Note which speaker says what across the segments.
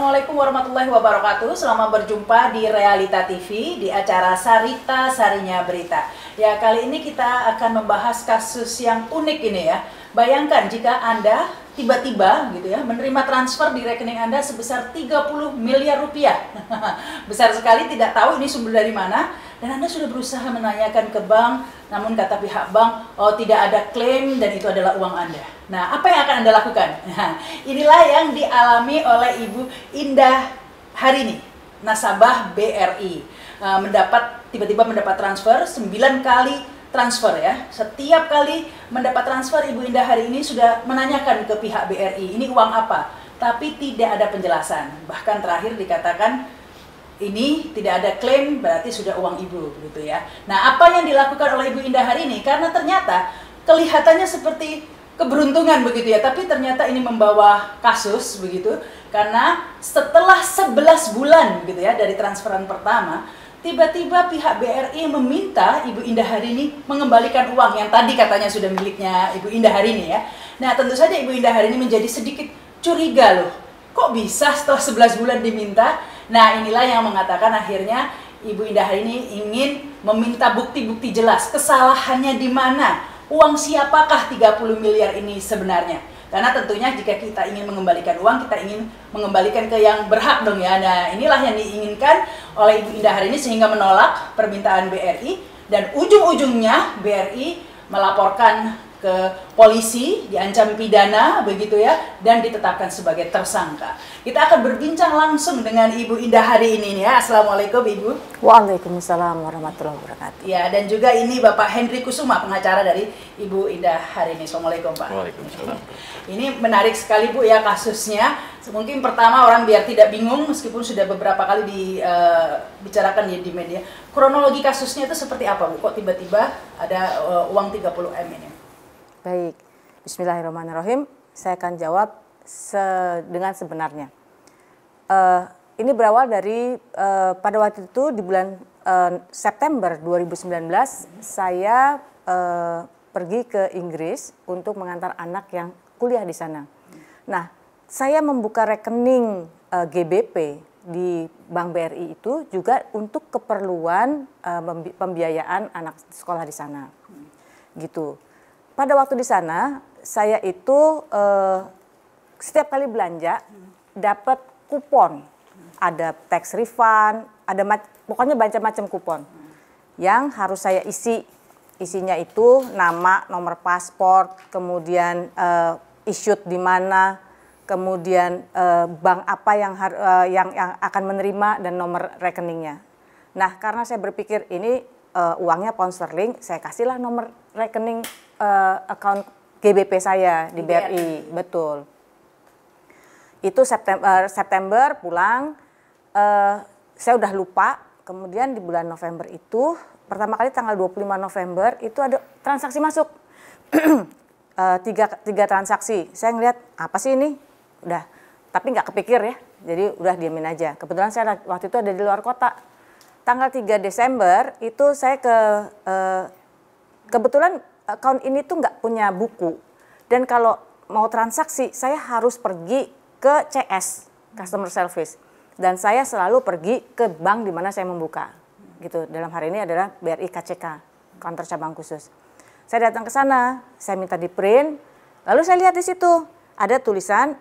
Speaker 1: Assalamualaikum warahmatullahi wabarakatuh. Selamat berjumpa di Realita TV di acara Sarita Sarinya Berita. Ya, kali ini kita akan membahas kasus yang unik ini ya. Bayangkan jika Anda tiba-tiba gitu ya menerima transfer di rekening Anda sebesar 30 miliar rupiah. Besar sekali, tidak tahu ini sumber dari mana. Dan Anda sudah berusaha menanyakan ke bank, namun kata pihak bank, oh tidak ada klaim dan itu adalah uang Anda. Nah, apa yang akan Anda lakukan? Nah, inilah yang dialami oleh Ibu Indah Harini, nasabah BRI. Tiba-tiba mendapat transfer 9 kali transfer ya. Setiap kali mendapat transfer, Ibu Indah hari ini sudah menanyakan ke pihak BRI, ini uang apa? Tapi tidak ada penjelasan. Bahkan terakhir dikatakan ini tidak ada klaim, berarti sudah uang ibu, begitu ya. Nah, apa yang dilakukan oleh Ibu Indah hari ini? Karena ternyata kelihatannya seperti keberuntungan begitu ya, tapi ternyata ini membawa kasus begitu. Karena setelah 11 bulan begitu ya dari transferan pertama, tiba-tiba pihak BRI meminta Ibu Indah hari ini mengembalikan uang yang tadi katanya sudah miliknya Ibu Indah hari ini ya. Nah, tentu saja Ibu Indah hari ini menjadi sedikit curiga loh. Kok bisa setelah 11 bulan diminta? Nah, inilah yang mengatakan akhirnya Ibu Indah hari ini ingin meminta bukti-bukti jelas kesalahannya di mana, uang siapakah 30 miliar ini sebenarnya. Karena tentunya jika kita ingin mengembalikan uang, kita ingin mengembalikan ke yang berhak dong ya. Nah, inilah yang diinginkan oleh Ibu Indah hari ini sehingga menolak permintaan BRI dan ujung-ujungnya BRI melaporkan ke polisi, diancam pidana begitu ya, dan ditetapkan sebagai tersangka. Kita akan berbincang langsung dengan Ibu Indah hari ini ya. Assalamualaikum Ibu.
Speaker 2: Waalaikumsalam warahmatullahi wabarakatuh.
Speaker 1: Ya, dan juga ini Bapak Henry Kusuma, pengacara dari Ibu Indah hari ini. Assalamualaikum Pak.
Speaker 3: Waalaikumsalam.
Speaker 1: Ini menarik sekali Bu ya kasusnya. Mungkin pertama orang biar tidak bingung meskipun sudah beberapa kali dibicarakan di media. Kronologi kasusnya itu seperti apa Bu? Kok tiba-tiba ada uang 30M ini?
Speaker 2: Baik, bismillahirrahmanirrahim. Saya akan jawab dengan sebenarnya. Ini berawal dari pada waktu itu di bulan September 2019 saya pergi ke Inggris untuk mengantar anak yang kuliah di sana. Nah, saya membuka rekening GBP di Bank BRI itu juga untuk keperluan pembiayaan anak sekolah di sana. Gitu. Pada waktu di sana, saya itu setiap kali belanja dapat kupon, ada tax refund, ada pokoknya macam-macam kupon yang harus saya isi. Isinya itu nama, nomor paspor, kemudian issued di mana, kemudian bank apa yang akan menerima dan nomor rekeningnya. Nah, karena saya berpikir ini uangnya pound sterling, saya kasihlah nomor rekening account GBP saya di BRI, betul. Itu September pulang, saya udah lupa. Kemudian di bulan November itu, pertama kali tanggal 25 November itu ada transaksi masuk, tiga transaksi. Saya ngeliat apa sih ini, udah, tapi nggak kepikir ya, jadi udah diamin aja. Kebetulan saya waktu itu ada di luar kota. Tanggal 3 Desember itu saya kebetulan account ini tuh nggak punya buku, dan kalau mau transaksi saya harus pergi ke CS, Customer Service, dan saya selalu pergi ke bank di mana saya membuka, gitu. Dalam hari ini adalah BRI KCK, kantor cabang khusus. Saya datang ke sana, saya minta di print, lalu saya lihat di situ ada tulisan,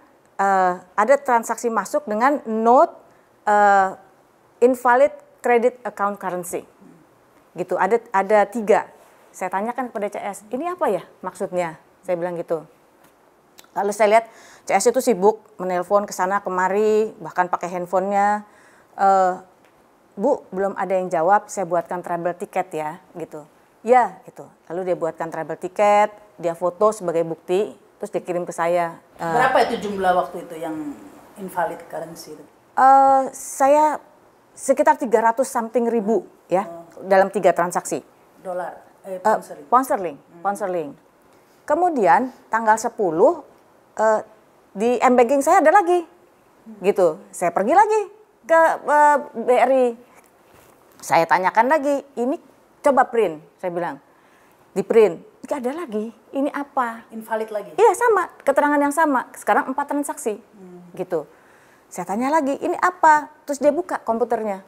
Speaker 2: ada transaksi masuk dengan note invalid credit account currency, gitu. Ada 3. Saya tanyakan kepada CS, ini apa ya maksudnya? Saya bilang gitu. Lalu saya lihat CS itu sibuk menelpon ke sana kemari, bahkan pakai handphonenya. Bu, belum ada yang jawab, saya buatkan travel ticket ya, gitu. Ya, gitu. Lalu dia buatkan travel ticket, dia foto sebagai bukti, terus dikirim ke saya.
Speaker 1: Berapa itu jumlah waktu itu yang invalid currency itu?
Speaker 2: Saya sekitar 300 something ribu ya, dalam 3 transaksi.
Speaker 1: Dolar?
Speaker 2: Pound sterling. Kemudian tanggal 10 di m-banking saya ada lagi, gitu. Saya pergi lagi ke BRI. Saya tanyakan lagi, ini coba print, saya bilang. Di print, Gak ada lagi. Ini apa?
Speaker 1: Invalid lagi?
Speaker 2: Iya, sama. Keterangan yang sama. Sekarang 4 transaksi. Gitu. Saya tanya lagi, ini apa? Terus dia buka komputernya.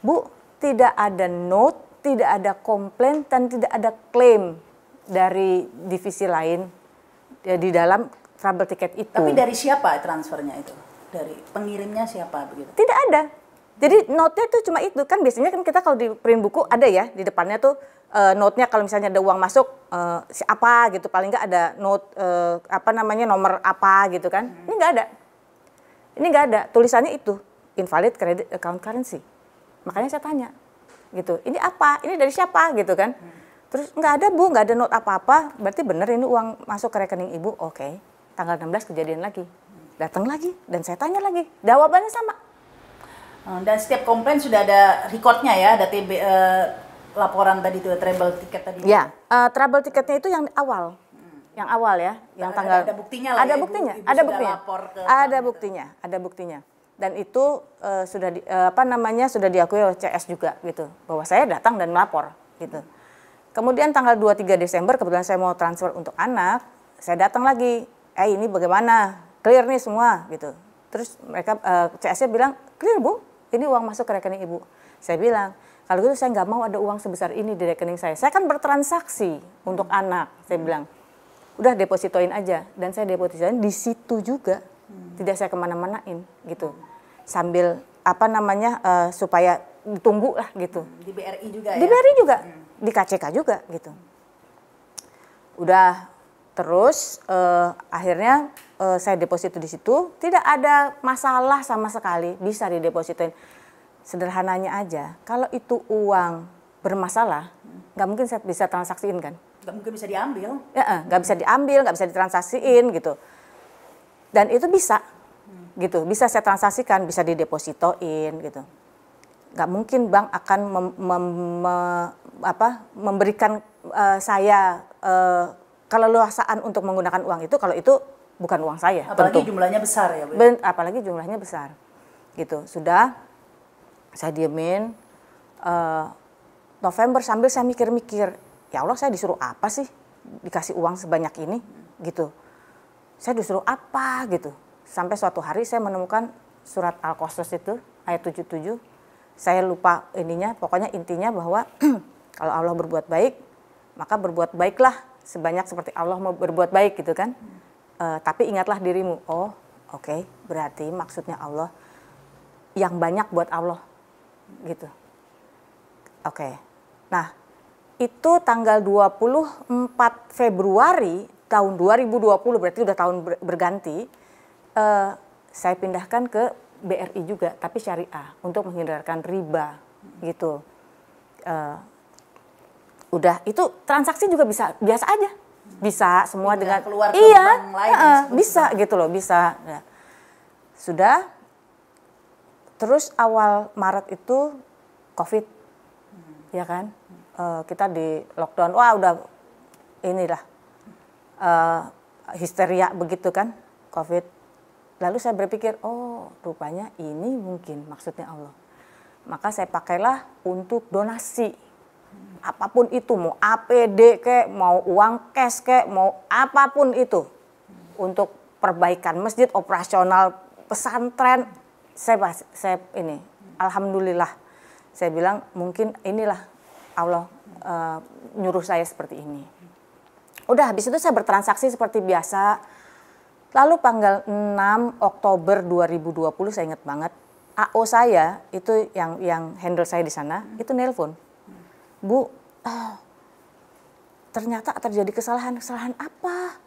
Speaker 2: Bu, tidak ada note, tidak ada komplain, dan tidak ada klaim dari divisi lain ya, di dalam travel tiket itu.
Speaker 1: Tapi dari siapa transfernya itu? Dari pengirimnya siapa begitu?
Speaker 2: Tidak ada. Jadi note-nya itu cuma itu. Kan biasanya kan kita kalau di print buku ada ya, di depannya tuh note-nya kalau misalnya ada uang masuk siapa gitu, paling nggak ada note apa namanya nomor apa gitu kan. Ini nggak ada. Ini nggak ada. Tulisannya itu invalid credit account currency. Makanya saya tanya gitu. Ini apa? Ini dari siapa gitu kan? Terus nggak ada Bu, nggak ada note apa-apa. Berarti bener ini uang masuk ke rekening Ibu. Oke. Tanggal 16 kejadian lagi. Datang lagi dan saya tanya lagi. Jawabannya sama.
Speaker 1: Dan setiap komplain sudah ada recordnya ya, ada laporan tadi itu travel tiket tadi.
Speaker 2: Ya, travel tiketnya itu yang awal. Yang awal ya, yang tanggal
Speaker 1: ada buktinya lah.
Speaker 2: Ada
Speaker 1: ya,
Speaker 2: buktinya,
Speaker 1: Ibu
Speaker 2: ada
Speaker 1: sudah
Speaker 2: buktinya.
Speaker 1: lapor ke
Speaker 2: ada buktinya. Dan itu sudah sudah diakui oleh CS juga gitu, bahwa saya datang dan melapor gitu. Kemudian tanggal 23 Desember kebetulan saya mau transfer untuk anak, saya datang lagi. Ini bagaimana? Clear nih semua gitu. Terus mereka CS-nya bilang, "Clear, Bu. Ini uang masuk ke rekening Ibu." Saya bilang, "Kalau gitu saya nggak mau ada uang sebesar ini di rekening saya. Saya kan bertransaksi untuk anak." Saya bilang, "Udah depositoin aja." Dan saya depositoin di situ juga. Tidak saya kemana-manain gitu. Sambil supaya ditunggu lah gitu.
Speaker 1: Di BRI juga ya?
Speaker 2: Di BRI juga, di KCK juga gitu. Udah terus akhirnya saya deposito di situ, tidak ada masalah sama sekali, bisa didepositoin. Sederhananya aja, kalau itu uang bermasalah, nggak mungkin saya bisa transaksiin kan?
Speaker 1: Nggak mungkin bisa diambil.
Speaker 2: Ya, nggak bisa diambil, nggak bisa ditransaksiin gitu. Dan itu bisa, gitu, bisa saya transaksikan, bisa didepositoin gitu. Nggak mungkin bank akan memberikan saya keleluasaan untuk menggunakan uang itu kalau itu bukan uang saya.
Speaker 1: Apalagi
Speaker 2: tentu.
Speaker 1: jumlahnya besar ya, Bu?
Speaker 2: Apalagi jumlahnya besar. Gitu. Sudah saya diemin November sambil saya mikir-mikir, ya Allah saya disuruh apa sih dikasih uang sebanyak ini gitu. Saya disuruh apa gitu. Sampai suatu hari saya menemukan surat Al-Qasas itu ayat 77. Saya lupa ininya, pokoknya intinya bahwa kalau Allah berbuat baik, maka berbuat baiklah sebanyak seperti Allah mau berbuat baik gitu kan. Tapi ingatlah dirimu. Oh, oke, berarti maksudnya Allah yang banyak buat Allah gitu. Oke. Nah, itu tanggal 24 Februari tahun 2020, berarti udah tahun berganti. Saya pindahkan ke BRI juga, tapi syariah untuk menghindarkan riba gitu. Udah itu transaksi juga bisa biasa aja. Bisa semua dengan
Speaker 1: keluar ke bank lain
Speaker 2: bisa gitu loh, bisa. Nah, sudah. Terus awal Maret itu Covid, ya kan? Kita di lockdown. Wah udah inilah histeria begitu kan, Covid. Lalu saya berpikir, oh rupanya ini mungkin maksudnya Allah. Maka saya pakailah untuk donasi. Apapun itu, mau APD kek, mau uang cash kek, mau apapun itu. Untuk perbaikan masjid, operasional pesantren. Saya ini, alhamdulillah. Saya bilang mungkin inilah Allah nyuruh saya seperti ini. Udah habis itu saya bertransaksi seperti biasa. Lalu tanggal 6 Oktober 2020 saya ingat banget. AO saya itu yang handle saya di sana itu nelpon. Bu, ternyata terjadi kesalahan. Kesalahan apa?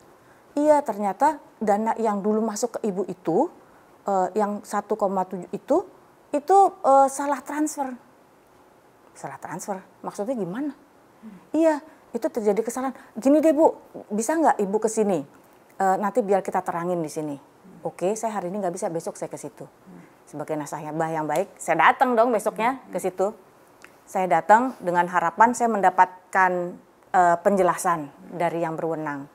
Speaker 2: Iya, ternyata dana yang dulu masuk ke ibu itu, yang 1,7 itu salah transfer. Salah transfer, maksudnya gimana? Iya, itu terjadi kesalahan. Gini deh Bu, bisa nggak ibu ke sini? Nanti biar kita terangin di sini. Oke, saya hari ini nggak bisa, besok saya ke situ. Sebagai nasihah yang baik, saya datang dong besoknya ke situ. Saya datang dengan harapan saya mendapatkan penjelasan dari yang berwenang.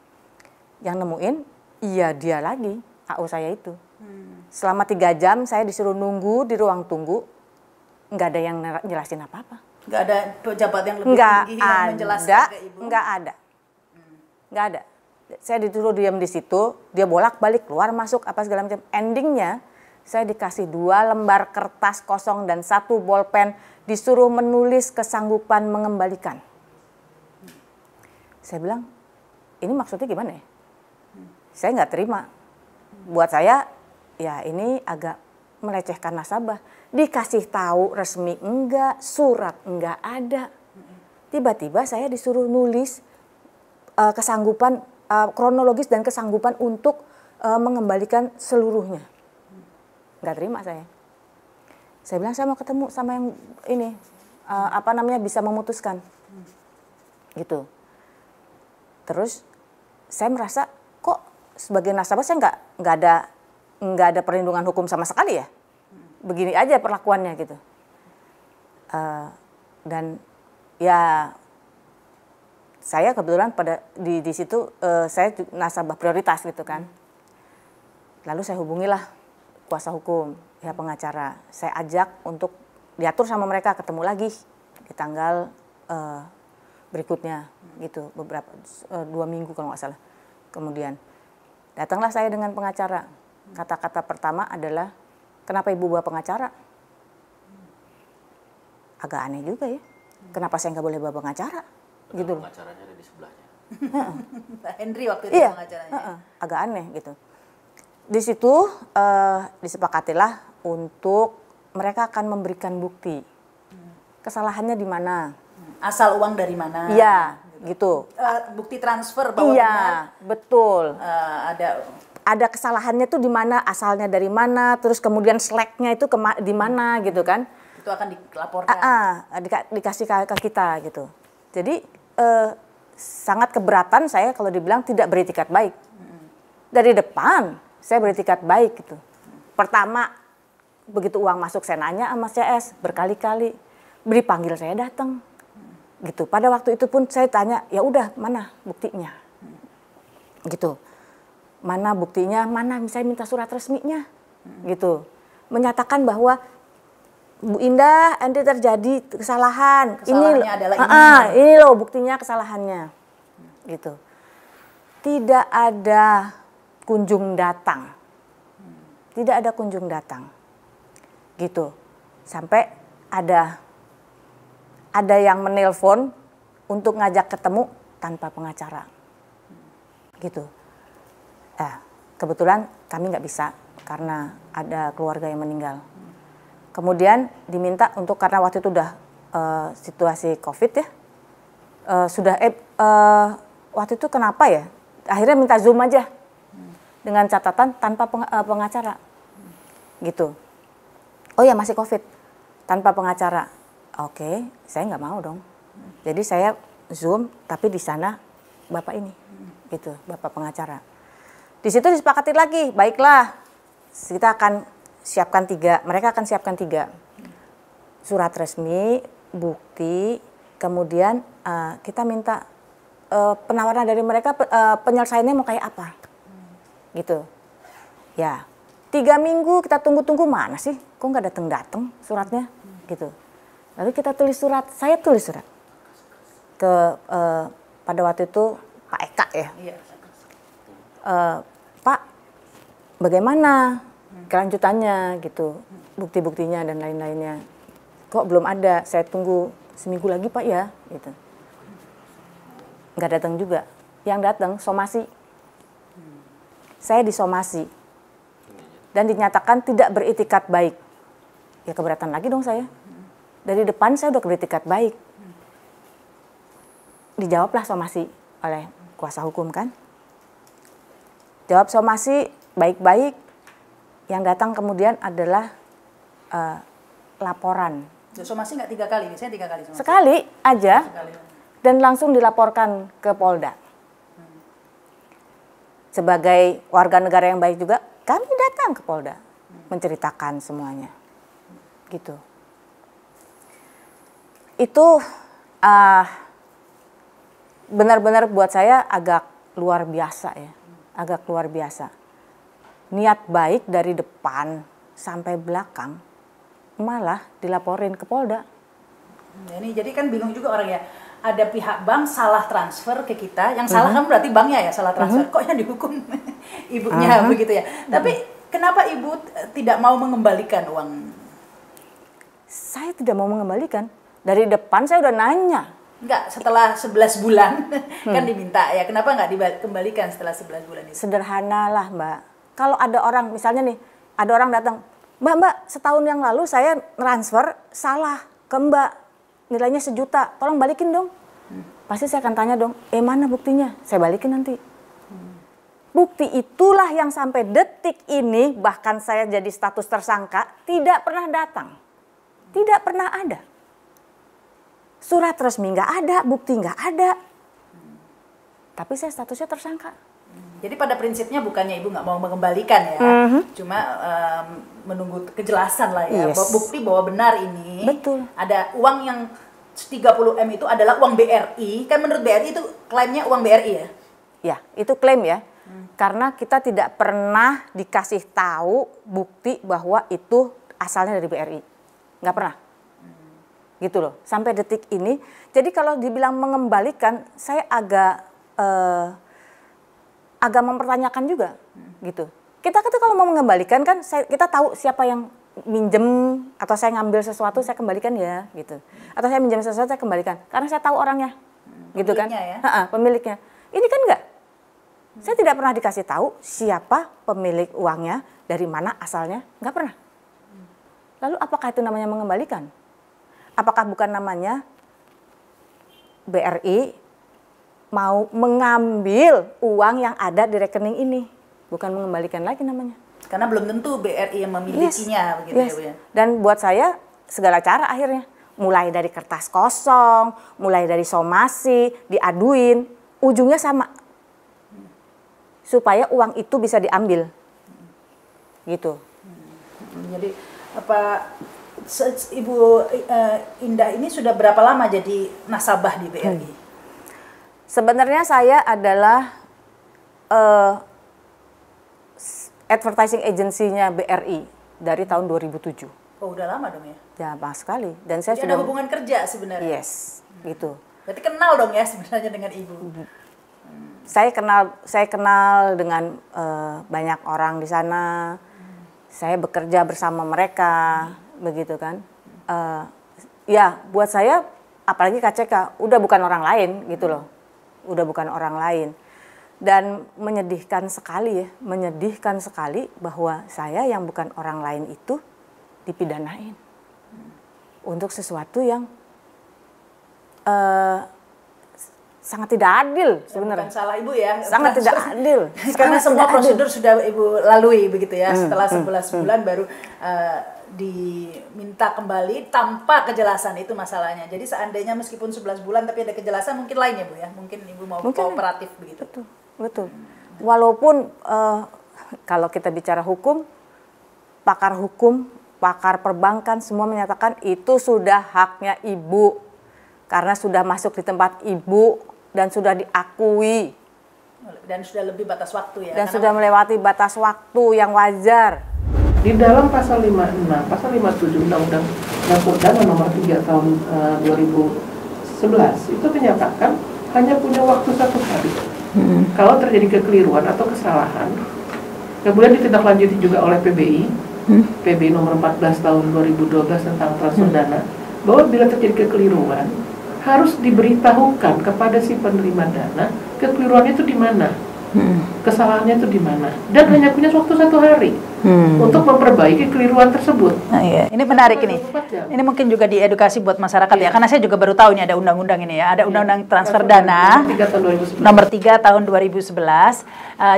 Speaker 2: Yang nemuin, iya dia lagi, AO saya itu. Selama 3 jam saya disuruh nunggu di ruang tunggu, nggak ada yang jelasin apa-apa.
Speaker 1: Nggak ada pejabat yang lebih tinggi yang menjelaskan ke ibu?
Speaker 2: Nggak ada. Saya disuruh diam di situ, dia bolak-balik keluar masuk apa segala macam. Endingnya saya dikasih 2 lembar kertas kosong dan 1 bolpen, disuruh menulis kesanggupan mengembalikan. Saya bilang, ini maksudnya gimana ya? Saya nggak terima. Buat saya, ya ini agak melecehkan nasabah. Dikasih tahu resmi enggak, surat enggak ada. Tiba-tiba saya disuruh nulis kesanggupan, kronologis dan kesanggupan untuk mengembalikan seluruhnya. Nggak terima saya. Saya bilang saya mau ketemu sama yang ini, bisa memutuskan. Gitu. Terus saya merasa kok sebagai nasabah saya nggak ada perlindungan hukum sama sekali ya. Begini aja perlakuannya gitu. Dan ya saya kebetulan di situ saya nasabah prioritas gitu kan. Lalu saya hubungilah kuasa hukum, ya pengacara. Saya ajak untuk diatur sama mereka ketemu lagi di tanggal berikutnya gitu, beberapa 2 minggu kalau nggak salah. Kemudian datanglah saya dengan pengacara. Kata-kata pertama adalah, kenapa ibu bawa pengacara? Agak aneh juga ya. Kenapa saya nggak boleh bawa pengacara? Gitu loh.
Speaker 3: Pengacaranya ada di sebelahnya.
Speaker 1: Pak Henry waktu itu
Speaker 2: Iya,
Speaker 1: pengacaranya.
Speaker 2: agak aneh gitu. Di situ disepakatilah untuk mereka akan memberikan bukti. Kesalahannya di mana?
Speaker 1: Asal uang dari mana?
Speaker 2: Iya, gitu.
Speaker 1: Bukti transfer bahwa
Speaker 2: Iya,
Speaker 1: benar
Speaker 2: betul.
Speaker 1: ada
Speaker 2: kesalahannya tuh di mana, asalnya dari mana, terus kemudian slacknya itu di mana gitu kan.
Speaker 1: itu akan dilaporkan.
Speaker 2: Dikasih ke kita gitu. Jadi sangat keberatan saya kalau dibilang tidak beretikat baik. Dari depan saya beretikat baik gitu. Pertama, begitu uang masuk saya nanya sama CS berkali-kali. Dipanggil saya datang. Gitu. Pada waktu itu pun saya tanya, ya udah mana buktinya? Gitu. Mana buktinya? Mana saya minta surat resminya? Gitu. Menyatakan bahwa Bu Indah, nanti terjadi kesalahan.
Speaker 1: Kesalahannya adalah
Speaker 2: ini loh buktinya kesalahannya. Gitu. Tidak ada kunjung datang. Tidak ada kunjung datang. Gitu. Sampai ada yang menelpon untuk ngajak ketemu tanpa pengacara. Gitu. Kebetulan kami nggak bisa karena ada keluarga yang meninggal. Kemudian diminta untuk, karena waktu itu udah situasi COVID ya, waktu itu kenapa ya, akhirnya minta Zoom aja dengan catatan tanpa pengacara, gitu. Oh ya masih COVID, tanpa pengacara. Oke, saya nggak mau dong. Jadi saya Zoom, tapi di sana bapak ini, gitu, bapak pengacara. Di situ disepakati lagi, baiklah, kita akan siapkan 3, mereka akan siapkan 3 surat resmi, bukti, kemudian kita minta penawaran dari mereka, penyelesaiannya mau kayak apa, gitu. Ya, 3 minggu kita tunggu-tunggu, mana sih, kok nggak datang suratnya, gitu. Lalu kita tulis surat, saya tulis surat ke pada waktu itu Pak Eka ya, Pak, bagaimana kelanjutannya gitu, bukti-buktinya dan lain-lainnya. Kok belum ada, saya tunggu seminggu lagi Pak ya, gitu. Nggak datang juga. Yang datang somasi. Saya disomasi. Dan dinyatakan tidak beritikat baik. Ya keberatan lagi dong saya. Dari depan saya udah beritikat baik. Dijawablah somasi oleh kuasa hukum kan. Jawab somasi baik-baik. Yang datang kemudian adalah laporan.
Speaker 1: Somasi nggak 3 kali, biasanya 3 kali somasi.
Speaker 2: Sekali aja.
Speaker 1: Sekali.
Speaker 2: Dan langsung dilaporkan ke Polda. Sebagai warga negara yang baik juga, kami datang ke Polda. Menceritakan semuanya. Gitu. Itu benar-benar buat saya agak luar biasa ya. Agak luar biasa. Niat baik dari depan sampai belakang malah dilaporin ke Polda.
Speaker 1: Ini jadi kan bingung juga orang ya. Ada pihak bank salah transfer ke kita, yang salah kan berarti banknya ya salah transfer. Kok yang dihukum ibunya begitu ya. Tapi Kenapa Ibu tidak mau mengembalikan uang?
Speaker 2: Saya tidak mau mengembalikan. Dari depan saya udah nanya.
Speaker 1: Enggak, setelah 11 bulan kan diminta ya. Kenapa nggak dikembalikan setelah 11 bulan itu?
Speaker 2: Sederhana lah, Mbak. Kalau ada orang, misalnya nih, ada orang datang, Mbak, setahun yang lalu saya transfer salah ke Mbak. Nilainya 1 juta, tolong balikin dong. Pasti saya akan tanya dong, mana buktinya? Saya balikin nanti. Bukti itulah yang sampai detik ini, bahkan saya jadi status tersangka, tidak pernah datang. Tidak pernah ada. Surat resmi nggak ada, bukti nggak ada. Tapi saya statusnya tersangka.
Speaker 1: Jadi pada prinsipnya bukannya Ibu nggak mau mengembalikan ya, cuma menunggu kejelasan lah ya,
Speaker 2: Yes.
Speaker 1: bukti bahwa benar ini.
Speaker 2: Betul.
Speaker 1: Ada uang yang 30 M itu adalah uang BRI, kan menurut BRI itu klaimnya uang BRI ya?
Speaker 2: Ya, itu klaim ya. Karena kita tidak pernah dikasih tahu bukti bahwa itu asalnya dari BRI. Nggak pernah. Gitu loh, sampai detik ini. Jadi kalau dibilang mengembalikan, saya agak mempertanyakan juga, gitu. Kita kalau mau mengembalikan kan, kita tahu siapa yang minjem atau saya ngambil sesuatu saya kembalikan ya, gitu. Atau saya minjem sesuatu saya kembalikan, karena saya tahu orangnya, gitu kan?
Speaker 1: Ya?
Speaker 2: Pemiliknya. Ini kan enggak. Saya tidak pernah dikasih tahu siapa pemilik uangnya, dari mana asalnya, nggak pernah. Lalu apakah itu namanya mengembalikan? Apakah bukan namanya BRI mau mengambil uang yang ada di rekening ini? Bukan mengembalikan lagi namanya.
Speaker 1: Karena belum tentu BRI yang memilikinya, begitu ya Bu ya?
Speaker 2: Dan buat saya segala cara akhirnya. Mulai dari kertas kosong, mulai dari somasi, diaduin, ujungnya sama. Supaya uang itu bisa diambil. Gitu.
Speaker 1: Jadi apa Ibu Indah ini sudah berapa lama jadi nasabah di BRI?
Speaker 2: Sebenarnya saya adalah advertising agency-nya BRI dari tahun 2007.
Speaker 1: Oh, udah lama dong ya?
Speaker 2: Ya, lama sekali. Dan saya
Speaker 1: jadi
Speaker 2: sudah
Speaker 1: ada hubungan kerja sebenarnya?
Speaker 2: Yes, gitu.
Speaker 1: Berarti kenal dong ya sebenarnya dengan Ibu?
Speaker 2: Saya kenal dengan banyak orang di sana. Saya bekerja bersama mereka, begitu kan. Ya, buat saya, apalagi KCK, udah bukan orang lain gitu loh. Udah bukan orang lain. Dan menyedihkan sekali bahwa saya yang bukan orang lain itu dipidanain. Untuk sesuatu yang sangat tidak adil sebenarnya.
Speaker 1: Bukan salah Ibu ya.
Speaker 2: Sangat tidak adil.
Speaker 1: Karena semua prosedur sudah Ibu lalui begitu ya. Setelah 11 bulan baru diminta kembali tanpa kejelasan, itu masalahnya. Jadi seandainya meskipun 11 bulan tapi ada kejelasan mungkin lain ya Bu ya. Mungkin Ibu mau kooperatif begitu.
Speaker 2: Betul. Walaupun kalau kita bicara hukum, pakar perbankan semua menyatakan itu sudah haknya Ibu. Karena sudah masuk di tempat Ibu dan sudah diakui.
Speaker 1: Dan sudah lebih batas waktu ya.
Speaker 2: Dan sudah melewati batas waktu yang wajar.
Speaker 3: Di dalam pasal 56, pasal 57 Undang-Undang Perdana nomor 3 tahun 2011 itu menyatakan hanya punya waktu 1 hari. Kalau terjadi kekeliruan atau kesalahan, kemudian ditindaklanjuti juga oleh PBI, PBI nomor 14 tahun 2012 tentang transfer dana, bahwa bila terjadi kekeliruan harus diberitahukan kepada si penerima dana kekeliruannya itu di mana, kesalahannya itu di mana, dan hanya punya waktu 1 hari untuk memperbaiki kekeliruan tersebut.
Speaker 1: Nah, iya. Ini menarik ini. Ini mungkin juga diedukasi buat masyarakat ya, karena saya juga baru tahu ini ada undang-undang ini ya, ada undang-undang transfer dana nomor 3 tahun 2011.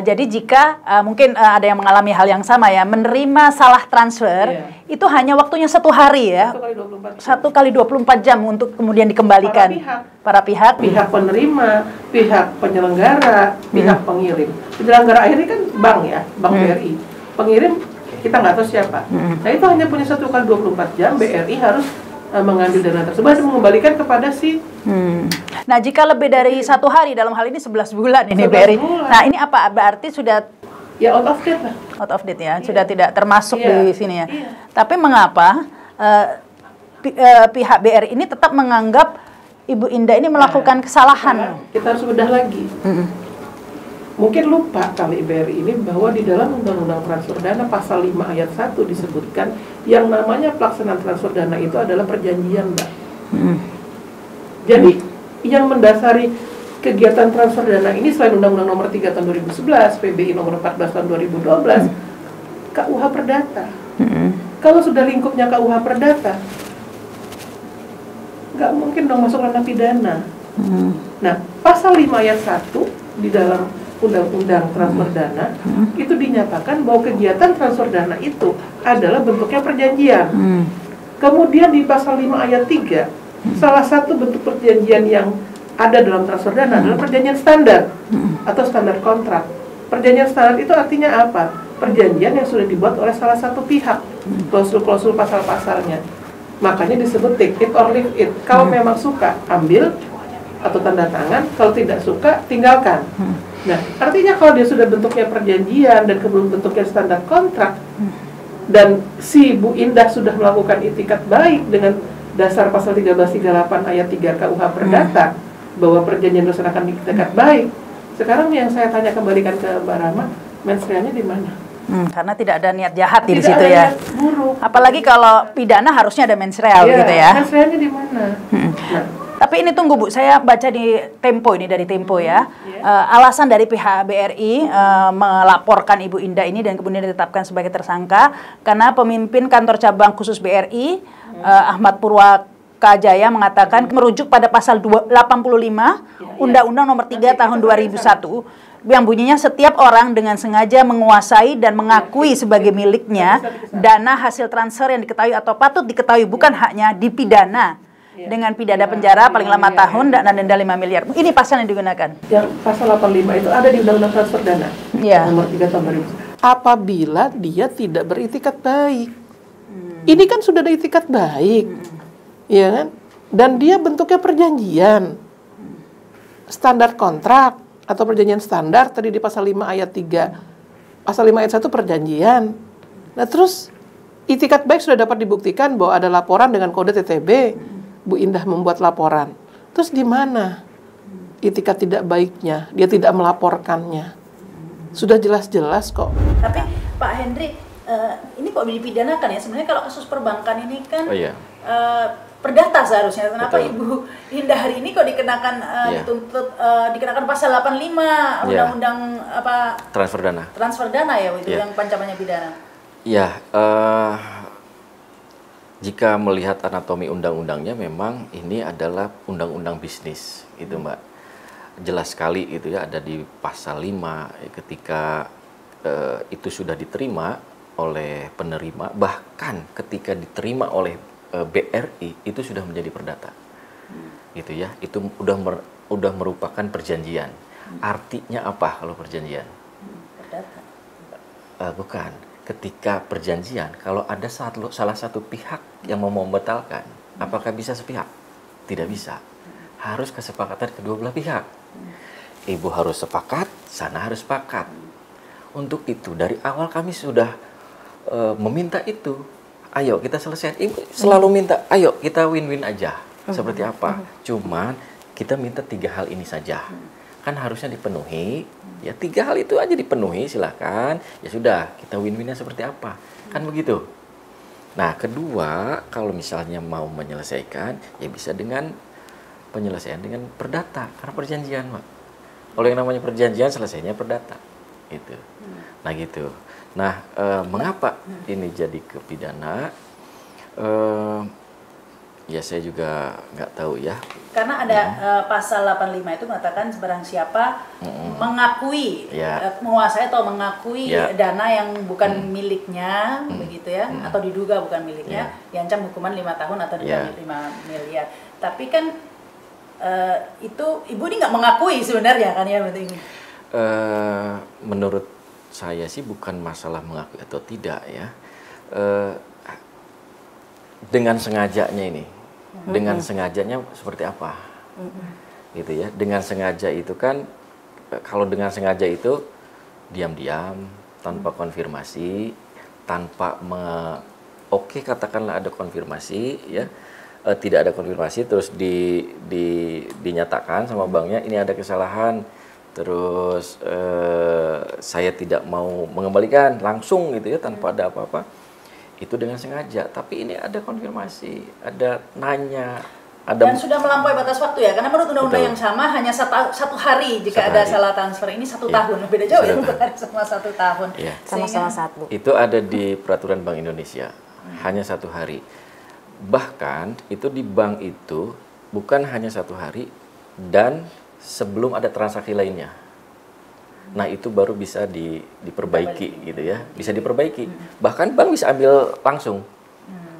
Speaker 1: Jadi jika mungkin ada yang mengalami hal yang sama ya, menerima salah transfer, itu hanya waktunya 1 hari ya, 1 kali 24 jam untuk kemudian dikembalikan. Para pihak
Speaker 3: penerima, pihak penyelenggara, pihak pengirim. Penyelenggara akhirnya kan bank ya, Bank BRI. Pengirim kita nggak tahu siapa. Nah itu hanya punya 1 kali 24 jam, BRI harus mengambil dana tersebut dan mengembalikan kepada si.
Speaker 1: Nah jika lebih dari 1 hari, dalam hal ini 11 bulan ini 11 BRI. Bulan. Nah ini apa? Berarti sudah
Speaker 3: ya out of date lah.
Speaker 1: Out of date ya, sudah tidak termasuk di sini ya. Tapi mengapa pihak BRI ini tetap menganggap Ibu Indah ini melakukan kesalahan?
Speaker 3: Kita harus bedah lagi. mungkin lupa kali BRI ini bahwa di dalam Undang-Undang Transfer Dana pasal 5 ayat 1 disebutkan yang namanya pelaksanaan transfer dana itu adalah perjanjian, Mbak. Jadi yang mendasari kegiatan transfer dana ini selain Undang-Undang Nomor 3 Tahun 2011, PBI Nomor 14 Tahun 2012, KUH Perdata. Kalau sudah lingkupnya KUH Perdata, nggak mungkin dong masuk ranah pidana. Nah, pasal 5 ayat 1 di dalam Undang-Undang Transfer Dana itu dinyatakan bahwa kegiatan transfer dana itu adalah bentuknya perjanjian. Kemudian di pasal 5 ayat 3, salah satu bentuk perjanjian yang ada dalam transfer dana adalah perjanjian standar atau standar kontrak. Perjanjian standar itu artinya apa? Perjanjian yang sudah dibuat oleh salah satu pihak, klausul-klausul pasal-pasalnya. Makanya disebut take it or leave it. Kalau memang suka, ambil atau tanda tangan, kalau tidak suka, tinggalkan. Nah, artinya kalau dia sudah bentuknya perjanjian dan kemudian bentuknya standar kontrak, dan si Bu Indah sudah melakukan itikat baik dengan dasar pasal 1338 ayat 3 KUH Perdata, bahwa perjanjian dilaksanakan itikat baik. Sekarang yang saya tanya kembalikan ke Mbak Rama, mens reanya di mana?
Speaker 1: Karena tidak ada niat jahat di
Speaker 3: Tidak
Speaker 1: situ
Speaker 3: ada
Speaker 1: ya.
Speaker 3: niat buruk.
Speaker 1: Apalagi kalau pidana harusnya ada mens rea gitu ya.
Speaker 3: Mens reanya di mana? Nah,
Speaker 1: Tapi ini tunggu Bu, saya baca di Tempo ini, dari Tempo ya. Alasan dari pihak BRI melaporkan Ibu Indah ini dan kemudian ditetapkan sebagai tersangka karena pemimpin kantor cabang khusus BRI Ahmad Purwakajaya mengatakan merujuk pada pasal 85 Undang-Undang Nomor 3 Tahun 2001 yang bunyinya setiap orang dengan sengaja menguasai dan mengakui sebagai miliknya dana hasil transfer yang diketahui atau patut diketahui bukan haknya dipidana dengan pidana penjara paling lama tahun dan denda 5 miliar. Ini pasal yang digunakan.
Speaker 3: Yang pasal 85 itu ada di Undang-Undang Transfer Dana Nomor 3 Tahun 2000. Apabila dia tidak beritikat baik. Ini kan sudah ada itikat baik. Iya kan? Dan dia bentuknya perjanjian. Standar kontrak atau perjanjian standar tadi di pasal 5 ayat 3. Pasal 5 ayat 1 perjanjian. Nah, terus itikat baik sudah dapat dibuktikan bahwa ada laporan dengan kode TTB. Bu Indah membuat laporan. Terus di mana itikat tidak baiknya? Dia tidak melaporkannya. Sudah jelas-jelas kok.
Speaker 1: Tapi Pak Hendri, ini kok dipidanakan ya? Sebenarnya kalau kasus perbankan ini kan perdata seharusnya. Kenapa
Speaker 4: Betul.
Speaker 1: Ibu Indah hari ini kok dikenakan dituntut dikenakan pasal 85 Undang-Undang apa?
Speaker 4: Transfer dana
Speaker 1: ya itu yang pancamanya pidana.
Speaker 4: Iya, jika melihat anatomi undang-undangnya memang ini adalah undang-undang bisnis, gitu Mbak. Jelas sekali gitu ya, ada di pasal 5 ketika itu sudah diterima oleh penerima, bahkan ketika diterima oleh BRI itu sudah menjadi perdata. Gitu ya. Itu udah merupakan perjanjian. Artinya apa kalau perjanjian?
Speaker 1: Perdata.
Speaker 4: Bukan. Ketika perjanjian, kalau ada salah satu pihak yang mau membatalkan, apakah bisa sepihak? Tidak bisa. Harus kesepakatan kedua belah pihak. Ibu harus sepakat, sana harus sepakat. Untuk itu, dari awal kami sudah meminta itu. Ayo kita selesaikan. Ibu selalu minta, ayo kita win-win aja. Seperti apa? Cuman kita minta 3 hal ini saja. Kan harusnya dipenuhi. Ya 3 hal itu aja dipenuhi, silakan. Ya sudah, kita win-winnya seperti apa? Kan begitu. Nah, kedua, kalau misalnya mau menyelesaikan, ya bisa dengan penyelesaian dengan perdata, karena perjanjian, Pak. Kalau yang namanya perjanjian, selesainya perdata. Gitu. Nah, gitu. Nah, mengapa ini jadi ke pidana? Ya saya juga nggak tahu ya.
Speaker 1: Karena ada pasal 85 itu mengatakan barang siapa mengakui, menguasai atau mengakui dana yang bukan miliknya, begitu ya, atau diduga bukan miliknya, diancam hukuman 5 tahun atau 5 miliar. Tapi kan itu Ibu ini nggak mengakui sebenarnya kan ya, betul ini?
Speaker 4: Menurut saya sih bukan masalah mengakui atau tidak ya. Dengan sengajanya ini. Dengan sengajanya seperti apa? Gitu ya. Dengan sengaja itu kan, kalau dengan sengaja itu diam-diam, tanpa konfirmasi, tanpa oke katakanlah ada konfirmasi ya, tidak ada konfirmasi terus dinyatakan sama banknya ini ada kesalahan, terus saya tidak mau mengembalikan langsung gitu ya tanpa ada apa-apa, itu dengan sengaja. Tapi ini ada konfirmasi, ada nanya, ada
Speaker 1: Dan sudah melampaui batas waktu ya, karena menurut undang-undang yang sama hanya satu hari jika
Speaker 4: Satu
Speaker 1: ada
Speaker 4: hari.
Speaker 1: salah transfer. Ini 1
Speaker 4: Iya.
Speaker 1: tahun, beda jauh ya,
Speaker 4: Satu
Speaker 1: bukan hari sama 1 tahun.
Speaker 4: Iya.
Speaker 2: Sama-sama satu.
Speaker 4: Itu ada di peraturan Bank Indonesia, hanya 1 hari. Bahkan itu di bank itu bukan hanya 1 hari dan sebelum ada transaksi lainnya. Nah itu baru bisa diperbaiki gitu ya, bisa diperbaiki. Bahkan bank bisa ambil langsung,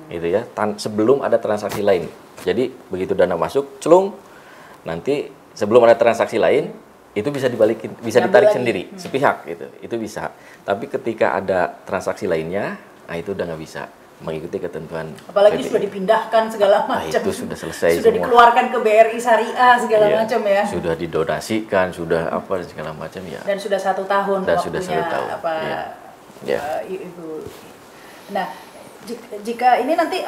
Speaker 4: gitu ya, sebelum ada transaksi lain. Jadi begitu dana masuk, celung, nanti sebelum ada transaksi lain itu bisa dibalikin, bisa
Speaker 1: Diambil
Speaker 4: ditarik
Speaker 1: lagi.
Speaker 4: sendiri, sepihak gitu, itu bisa. Tapi ketika ada transaksi lainnya, nah itu udah nggak bisa mengikuti ketentuan.
Speaker 1: Apalagi
Speaker 4: PBI.
Speaker 1: sudah dipindahkan segala
Speaker 4: Nah,
Speaker 1: macam.
Speaker 4: itu sudah selesai
Speaker 1: Sudah
Speaker 4: semua.
Speaker 1: dikeluarkan ke BRI Syariah segala
Speaker 4: Iya,
Speaker 1: macam ya.
Speaker 4: Sudah didonasikan, sudah apa dan segala macam ya.
Speaker 1: Dan sudah 1 tahun
Speaker 4: Dan
Speaker 1: waktunya
Speaker 4: sudah 1 tahun,
Speaker 1: apa
Speaker 4: iya. Iya.
Speaker 1: Ibu. Nah, jika ini nanti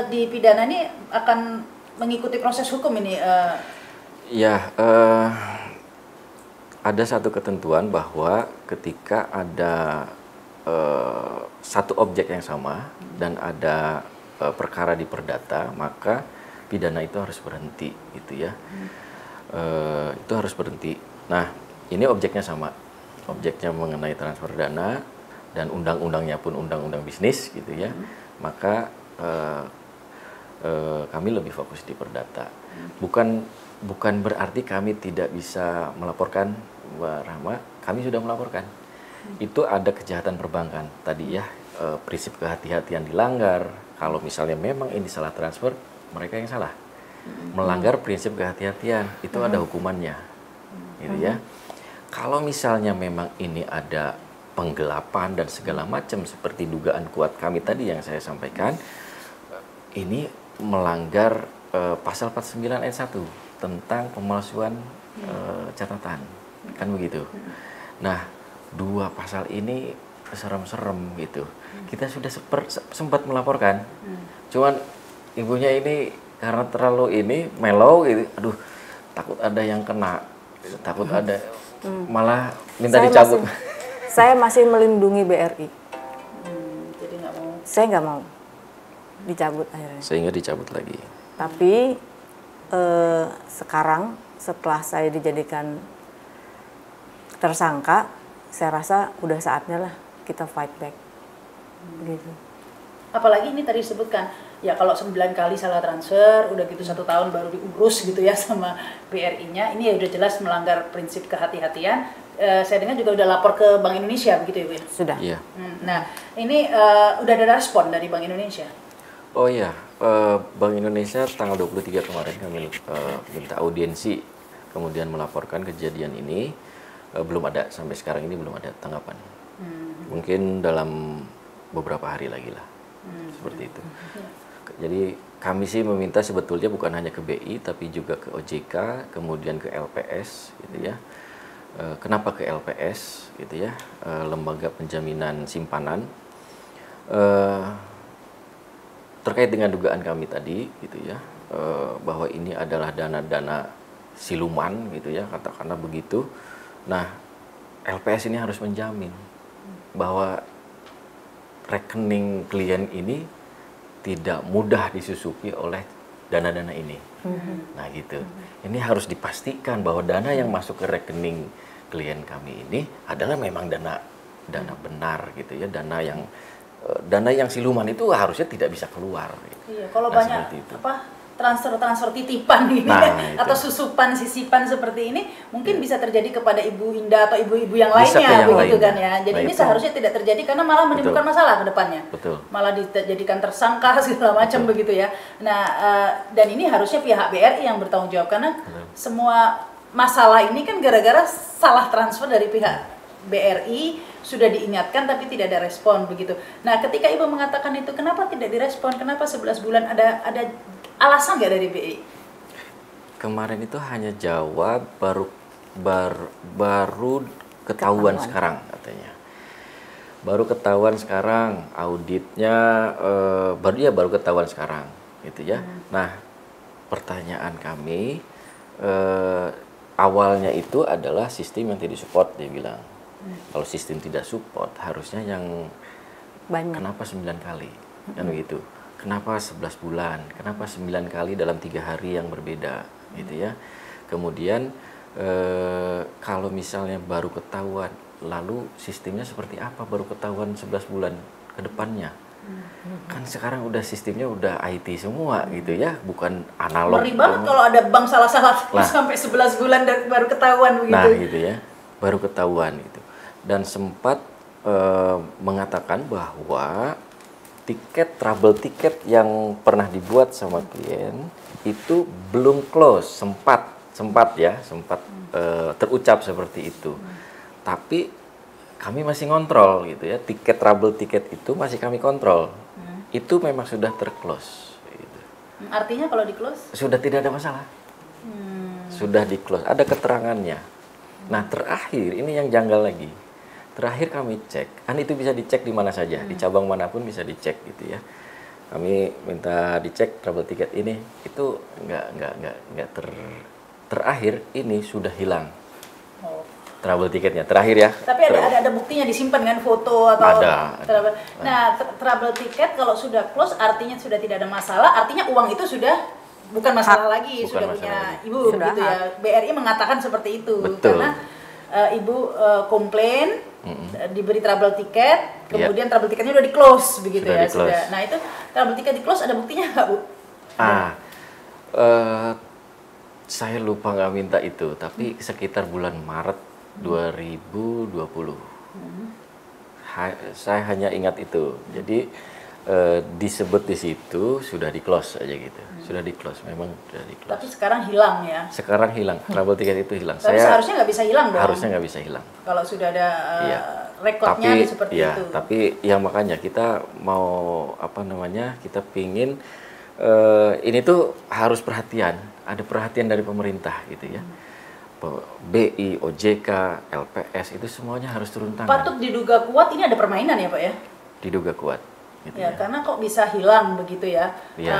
Speaker 1: di pidana ini akan mengikuti proses hukum ini.
Speaker 4: Ya, ada satu ketentuan bahwa ketika ada satu objek yang sama dan ada perkara di perdata, maka pidana itu harus berhenti, gitu ya. Itu harus berhenti. Nah, ini objeknya sama, objeknya mengenai transfer dana dan undang-undangnya pun undang-undang bisnis, gitu ya. Maka kami lebih fokus di perdata. Bukan berarti kami tidak bisa melaporkan, Mbak Rahma. Kami sudah melaporkan. Itu ada kejahatan perbankan tadi ya, prinsip kehati-hatian dilanggar. Kalau misalnya memang ini salah transfer, mereka yang salah. Melanggar prinsip kehati-hatian itu ada hukumannya, gitu ya. Kalau misalnya memang ini ada penggelapan dan segala macam seperti dugaan kuat kami tadi yang saya sampaikan, ini melanggar pasal 49 ayat 1 tentang pemalsuan catatan, kan begitu. Nah, 2 pasal ini serem-serem gitu. Kita sudah sempat melaporkan, cuman ibunya ini karena terlalu ini mellow gitu, aduh takut ada yang kena, takut ada malah minta dicabut.
Speaker 2: Saya masih melindungi BRI.
Speaker 1: Jadi nggak mau.
Speaker 2: Saya nggak mau dicabut akhirnya.
Speaker 4: Sehingga dicabut lagi.
Speaker 2: Tapi sekarang setelah saya dijadikan tersangka, saya rasa udah saatnya lah kita fight back. Gitu.
Speaker 1: Apalagi ini tadi disebutkan, ya kalau 9 kali salah transfer, udah gitu 1 tahun baru diurus gitu ya sama BRI-nya, ini ya udah jelas melanggar prinsip kehati-hatian. Saya dengar juga udah lapor ke Bank Indonesia begitu ya, Bu?
Speaker 2: Sudah.
Speaker 4: Iya.
Speaker 1: Nah, ini udah ada respon dari Bank Indonesia?
Speaker 4: Oh iya, Bank Indonesia tanggal 23 kemarin kami minta audiensi, kemudian melaporkan kejadian ini. Belum ada, sampai sekarang ini belum ada tanggapan. Mungkin dalam beberapa hari lagi lah, seperti itu. Jadi kami sih meminta sebetulnya bukan hanya ke BI, tapi juga ke OJK, kemudian ke LPS, gitu ya. Kenapa ke LPS, gitu ya, Lembaga Penjaminan Simpanan, terkait dengan dugaan kami tadi, gitu ya, bahwa ini adalah dana-dana siluman, gitu ya, katakanlah begitu. Nah, LPS ini harus menjamin bahwa rekening klien ini tidak mudah disusupi oleh dana-dana ini. Nah gitu, ini harus dipastikan bahwa dana yang masuk ke rekening klien kami ini adalah memang dana benar, gitu ya, dana yang siluman itu harusnya tidak bisa keluar.
Speaker 1: Iya, kalau
Speaker 4: Nah,
Speaker 1: banyak
Speaker 4: seperti itu.
Speaker 1: transfer titipan ini
Speaker 4: Nah,
Speaker 1: kan,
Speaker 4: itu.
Speaker 1: atau susupan sisipan seperti ini mungkin bisa terjadi kepada Ibu Indah atau ibu-ibu yang
Speaker 4: Bisa ke
Speaker 1: lainnya
Speaker 4: yang
Speaker 1: begitu
Speaker 4: lainnya.
Speaker 1: kan ya. Jadi
Speaker 4: Nah,
Speaker 1: ini
Speaker 4: itu.
Speaker 1: seharusnya tidak terjadi karena malah menimbulkan masalah ke depannya.
Speaker 4: Betul.
Speaker 1: Malah dijadikan tersangka segala macam
Speaker 4: Betul.
Speaker 1: begitu ya. Nah, dan ini harusnya pihak BRI yang bertanggung jawab karena semua masalah ini kan gara-gara salah transfer dari pihak BRI, sudah diingatkan tapi tidak ada respon begitu. Nah, ketika Ibu mengatakan itu, kenapa tidak direspon? Kenapa 11 bulan? Ada alasan nggak dari BRI?
Speaker 4: Kemarin itu hanya jawab baru ketahuan sekarang katanya. Baru ketahuan sekarang, auditnya baru ketahuan sekarang, gitu ya. Nah, pertanyaan kami, awalnya itu adalah sistem yang tidak support, dia bilang. Kalau sistem tidak support, harusnya yang
Speaker 2: Banyak.
Speaker 4: kenapa 9 kali? Kan begitu. Kenapa 11 bulan? Kenapa 9 kali dalam 3 hari yang berbeda? Gitu ya. Kemudian kalau misalnya baru ketahuan, lalu sistemnya seperti apa baru ketahuan 11 bulan ke depannya? Kan sekarang udah sistemnya udah IT semua gitu ya, bukan analog.
Speaker 1: Ngeri banget kalau ada bank salah-salah sampai 11 bulan baru ketahuan begitu.
Speaker 4: Nah gitu ya, baru ketahuan gitu. Dan sempat mengatakan bahwa travel tiket yang pernah dibuat sama klien itu belum close, sempat terucap seperti itu. Tapi kami masih ngontrol gitu ya, travel tiket itu masih kami kontrol. Itu memang sudah terclose. Gitu.
Speaker 1: Artinya kalau di close?
Speaker 4: Sudah tidak ada masalah. Sudah di close, ada keterangannya. Nah terakhir ini yang janggal lagi. Terakhir kami cek, kan itu bisa dicek di mana saja, di cabang manapun bisa dicek gitu ya. Kami minta dicek travel tiket ini, itu terakhir ini sudah hilang. Travel tiketnya terakhir ya.
Speaker 1: Tapi ada buktinya disimpan kan, foto atau
Speaker 4: ada.
Speaker 1: Nah, travel tiket kalau sudah close artinya sudah tidak ada masalah, artinya uang itu sudah bukan masalah lagi,
Speaker 4: bukan
Speaker 1: sudah
Speaker 4: masalah
Speaker 1: punya
Speaker 4: lagi.
Speaker 1: ibu
Speaker 2: Sudah
Speaker 1: gitu ya. BRI mengatakan seperti itu.
Speaker 4: Betul.
Speaker 1: Karena ibu komplain diberi travel tiket, kemudian travel tiketnya udah di close begitu
Speaker 4: Sudah
Speaker 1: ya.
Speaker 4: di-close.
Speaker 1: Sudah. Nah, itu travel tiket di close ada buktinya nggak, Bu?
Speaker 4: Saya lupa nggak minta itu, tapi sekitar bulan Maret 2020. Saya hanya ingat itu. Jadi disebut di situ sudah di close aja gitu. Sudah di close, memang sudah di close.
Speaker 1: Tapi sekarang hilang ya.
Speaker 4: Sekarang hilang, travel tiket itu hilang.
Speaker 1: Tapi seharusnya nggak bisa hilang dong.
Speaker 4: Harusnya nggak bisa hilang.
Speaker 1: Kalau sudah ada
Speaker 4: Iya.
Speaker 1: rekodnya
Speaker 4: Tapi
Speaker 1: seperti
Speaker 4: ya,
Speaker 1: itu.
Speaker 4: tapi yang makanya kita mau kita pingin ini tuh harus perhatian, ada perhatian dari pemerintah gitu ya. BI, OJK, LPS itu semuanya harus turun tangan.
Speaker 1: Patut diduga kuat ini ada permainan ya, Pak ya?
Speaker 4: Diduga kuat. Gitu
Speaker 1: Ya, karena kok bisa hilang begitu ya?
Speaker 4: Iya.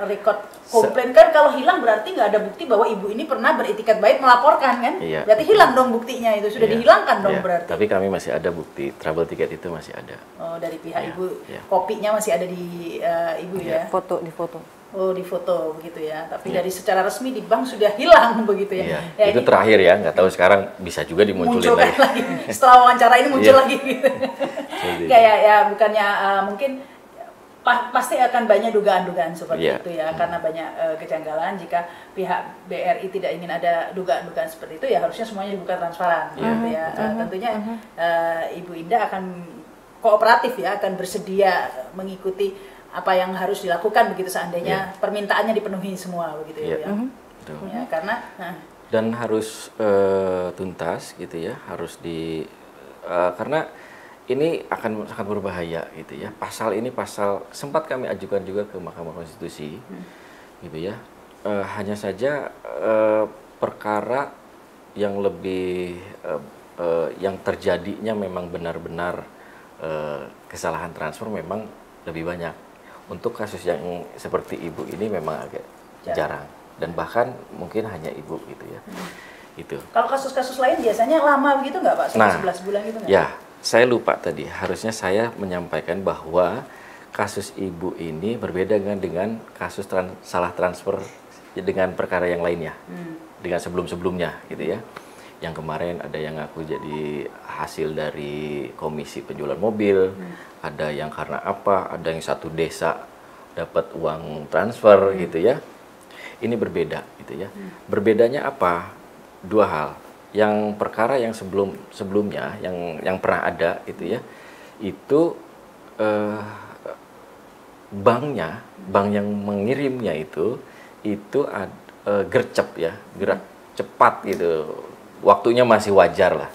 Speaker 1: Record komplain kan kalau hilang berarti nggak ada bukti bahwa ibu ini pernah beretikat baik melaporkan kan?
Speaker 4: Iya.
Speaker 1: Berarti hilang dong buktinya itu, sudah
Speaker 4: Iya.
Speaker 1: dihilangkan dong
Speaker 4: Iya.
Speaker 1: berarti.
Speaker 4: Tapi kami masih ada bukti, travel tiket itu masih ada.
Speaker 1: Oh, dari pihak
Speaker 4: Iya,
Speaker 1: ibu,
Speaker 4: iya.
Speaker 1: kopinya masih ada di ibu ya?
Speaker 2: Di foto.
Speaker 1: Oh, di foto begitu ya. Tapi
Speaker 4: Iya.
Speaker 1: dari secara resmi di bank sudah hilang begitu ya?
Speaker 4: Iya.
Speaker 1: Ya,
Speaker 4: Itu
Speaker 1: ini
Speaker 4: terakhir ya, nggak tahu sekarang bisa juga dimunculin
Speaker 1: munculkan
Speaker 4: lagi.
Speaker 1: lagi. Setelah wawancara ini muncul
Speaker 4: Iya.
Speaker 1: lagi gitu.
Speaker 4: Jadi-
Speaker 1: ya bukannya mungkin pasti akan banyak dugaan-dugaan seperti
Speaker 4: Iya.
Speaker 1: itu ya, karena banyak kejanggalan. Jika pihak BRI tidak ingin ada dugaan-dugaan seperti itu, ya harusnya semuanya dibuka transparan
Speaker 4: Iya.
Speaker 1: gitu ya. Tentunya Ibu Indah akan kooperatif ya, akan bersedia mengikuti apa yang harus dilakukan begitu seandainya permintaannya dipenuhi semua begitu
Speaker 4: Iya.
Speaker 1: ya.
Speaker 4: Betul.
Speaker 1: Ya, karena
Speaker 4: Dan harus tuntas gitu ya, harus karena ini akan sangat berbahaya gitu ya. Pasal ini sempat kami ajukan juga ke Mahkamah Konstitusi gitu ya. Hanya saja perkara yang lebih yang terjadinya memang benar-benar kesalahan transfer memang lebih banyak. Untuk kasus yang seperti ibu ini memang agak jarang dan bahkan mungkin hanya ibu gitu ya. Itu.
Speaker 1: kalau kasus-kasus lain biasanya lama begitu nggak Pak? Sampai 11 bulan gitu nggak?
Speaker 4: Ya, saya lupa tadi. Harusnya saya menyampaikan bahwa kasus ibu ini berbeda dengan kasus salah transfer dengan perkara yang lainnya. Dengan sebelum-sebelumnya gitu ya. Yang kemarin ada yang ngaku jadi hasil dari komisi penjualan mobil, ada yang karena apa, ada yang satu desa dapat uang transfer gitu ya. Ini berbeda gitu ya. Berbedanya apa? Dua hal. Yang perkara yang sebelumnya yang pernah ada gitu ya, itu bank yang mengirimnya itu gercep ya, gerak cepat gitu. Waktunya masih wajar lah.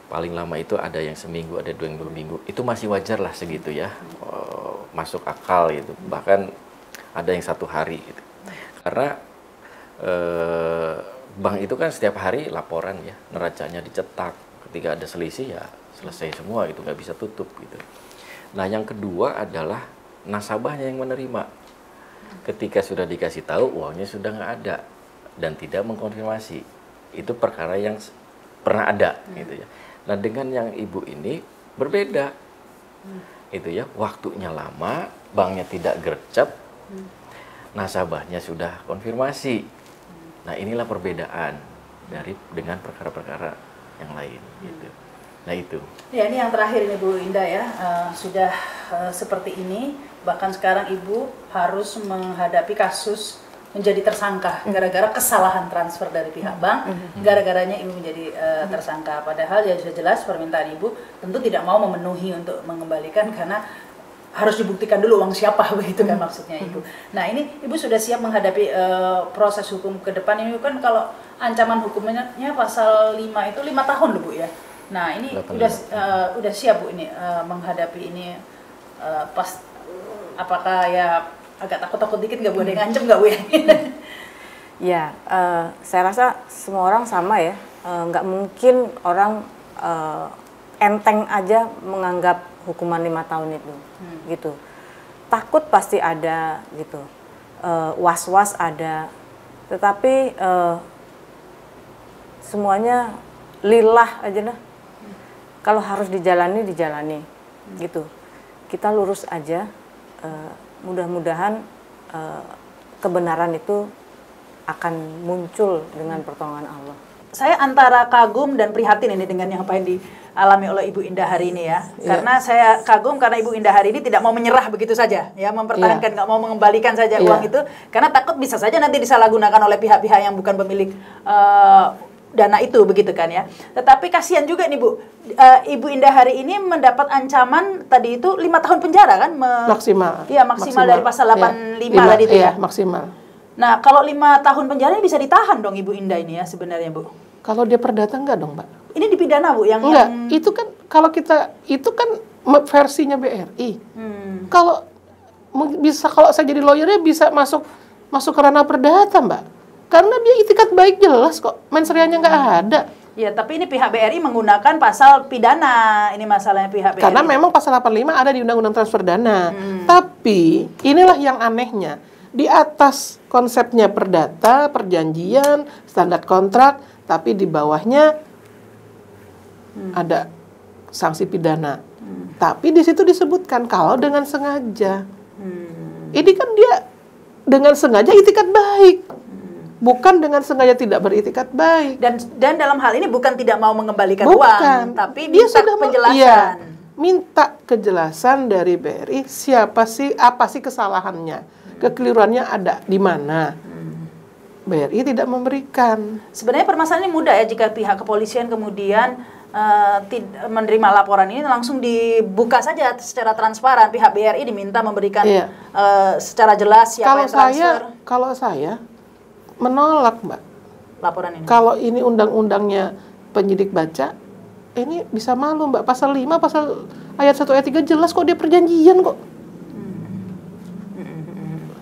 Speaker 4: Paling lama itu ada yang seminggu, ada 2 minggu. Itu masih wajar lah segitu ya. Masuk akal gitu. Bahkan ada yang 1 hari gitu. Karena bank itu kan setiap hari laporan ya. Neracanya dicetak. Ketika ada selisih ya selesai semua gitu. Nggak bisa tutup gitu. Nah yang kedua adalah nasabahnya yang menerima. Ketika sudah dikasih tahu uangnya sudah nggak ada. dan tidak mengkonfirmasi. Itu perkara yang pernah ada gitu ya. Nah, dengan yang ibu ini berbeda. Itu ya, waktunya lama, banknya tidak gercep, nasabahnya sudah konfirmasi. Nah, inilah perbedaan dengan perkara-perkara yang lain gitu. Nah, itu.
Speaker 1: Ya, ini yang terakhir ini Bu Indah ya, sudah seperti ini, bahkan sekarang Ibu harus menghadapi kasus menjadi tersangka gara-gara kesalahan transfer dari pihak bank, gara-garanya Ibu menjadi tersangka. Padahal ya sudah jelas permintaan Ibu tentu tidak mau memenuhi untuk mengembalikan karena harus dibuktikan dulu uang siapa, begitu kan maksudnya Ibu. Nah, ini Ibu sudah siap menghadapi proses hukum ke depan ini kan, kalau ancaman hukumnya pasal 5 itu 5 tahun loh Bu ya. Nah, ini udah siap Bu ini menghadapi ini pas, apakah ya agak takut-takut dikit nggak Bu, ada yang ngancem nggak Bu ya?
Speaker 2: Ya, saya rasa semua orang sama ya, nggak mungkin orang enteng aja menganggap hukuman 5 tahun itu, gitu. Takut pasti ada, gitu. Was-was ada, tetapi semuanya lillah aja lah. Kalau harus dijalani, gitu. Kita lurus aja. Mudah-mudahan kebenaran itu akan muncul dengan pertolongan Allah.
Speaker 1: Saya antara kagum dan prihatin ini dengan yang apa yang dialami oleh Ibu Indah hari ini ya. Karena saya kagum karena Ibu Indah hari ini tidak mau menyerah begitu saja, ya, mempertahankan, nggak mau mengembalikan saja uang itu, karena takut bisa saja nanti disalahgunakan oleh pihak-pihak yang bukan pemilik dana itu, begitu kan ya. Tetapi kasihan juga nih Bu, Ibu Indah hari ini mendapat ancaman tadi itu 5 tahun penjara kan?
Speaker 3: Maksimal.
Speaker 1: Iya, maksimal dari pasal 85 tadi itu ya.
Speaker 3: Maksimal.
Speaker 1: Nah, kalau 5 tahun penjara bisa ditahan dong Ibu Indah ini ya sebenarnya Bu.
Speaker 3: Kalau dia perdata enggak dong, Mbak?
Speaker 1: Ini dipidana Bu yang
Speaker 3: enggak, itu kan kalau kita itu kan versinya BRI. Kalau saya jadi lawyernya bisa masuk ke ranah perdata, Mbak. Karena dia itikat baik jelas kok, mensreanya nggak ada.
Speaker 1: Ya, tapi ini pihak BRI menggunakan pasal pidana, ini masalahnya pihak BRI.
Speaker 3: Karena memang pasal 85 ada di Undang-Undang Transfer Dana. Tapi inilah yang anehnya, di atas konsepnya perdata, perjanjian, standar kontrak, tapi di bawahnya ada sanksi pidana. Tapi di situ disebutkan kalau dengan sengaja. Ini kan dia dengan sengaja itikat baik. Bukan dengan sengaja tidak beritikat baik.
Speaker 1: Dan dalam hal ini bukan tidak mau mengembalikan uang, tapi dia sudah penjelasan.
Speaker 3: Minta kejelasan dari BRI apa sih kesalahannya, kekeliruannya ada di mana. BRI tidak memberikan.
Speaker 1: Sebenarnya permasalahan ini mudah ya, jika pihak kepolisian kemudian menerima laporan ini langsung dibuka saja secara transparan. Pihak BRI diminta memberikan secara jelas siapa yang transfer.
Speaker 3: Kalau saya menolak, Mbak,
Speaker 1: laporan ini.
Speaker 3: Kalau ini undang-undangnya penyidik baca, ini bisa malu, Mbak. Pasal 5, pasal ayat 1 ayat 3 jelas kok, dia perjanjian kok.